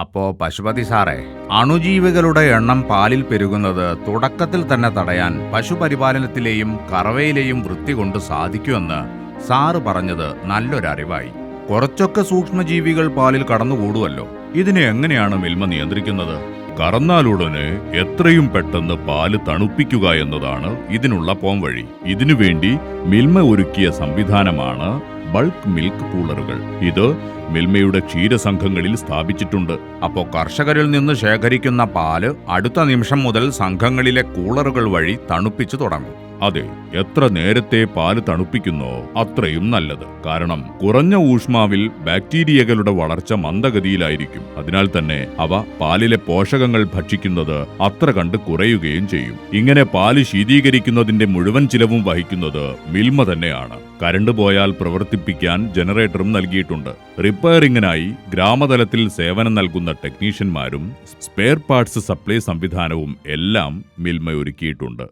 അപ്പോ പശുപതി സാറേ, അണുജീവികളുടെ എണ്ണം പാലിൽ പെരുകുന്നത് തുടക്കത്തിൽ തന്നെ തടയാൻ പശുപരിപാലനത്തിലെയും കറവയിലെയും വൃത്തി കൊണ്ട് സാധിക്കുമെന്ന് സാറ് പറഞ്ഞത് നല്ലൊരറിവായി. കുറച്ചൊക്കെ സൂക്ഷ്മജീവികൾ പാലിൽ കടന്നുകൂടുമല്ലോ. ഇതിനെ എങ്ങനെയാണ് മിൽമ നിയന്ത്രിക്കുന്നത്? കറന്നാലുടനെ എത്രയും പെട്ടെന്ന് പാല് തണുപ്പിക്കുക എന്നതാണ് ഇതിനുള്ള പോംവഴി. ഇതിനുവേണ്ടി മിൽമ ഒരുക്കിയ സംവിധാനമാണ് ബൾക്ക് മിൽക്ക് കൂളറുകൾ. ഇത് മിൽമയുടെ ക്ഷീരസംഘങ്ങളിൽ സ്ഥാപിച്ചിട്ടുണ്ട്. അപ്പോ കർഷകരിൽ നിന്ന് ശേഖരിക്കുന്ന പാല് അടുത്ത നിമിഷം മുതൽ സംഘങ്ങളിലെ കൂളറുകൾ വഴി തണുപ്പിച്ചു തുടങ്ങും. അതെ, എത്ര നേരത്തെ പാല് തണുപ്പിക്കുന്നോ അത്രയും നല്ലത്. കാരണം കുറഞ്ഞ ഊഷ്മാവിൽ ബാക്ടീരിയകളുടെ വളർച്ച മന്ദഗതിയിലായിരിക്കും. അതിനാൽ തന്നെ അവ പാലിലെ പോഷകങ്ങൾ ഭക്ഷിക്കുന്നത് അത്ര കണ്ട് കുറയുകയും ചെയ്യും. ഇങ്ങനെ പാല് ശീതീകരിക്കുന്നതിന്റെ മുഴുവൻ ചിലവും വഹിക്കുന്നത് മിൽമ തന്നെയാണ്. കരണ്ട് പോയാൽ പ്രവർത്തിപ്പിക്കാൻ ജനറേറ്ററും നൽകിയിട്ടുണ്ട്. റിപ്പയറിംഗിനായി ഗ്രാമതലത്തിൽ സേവനം നൽകുന്ന ടെക്നീഷ്യന്മാരും സ്പെയർ പാർട്സ് സപ്ലൈ സംവിധാനവും എല്ലാം മിൽമ ഒരുക്കിയിട്ടുണ്ട്.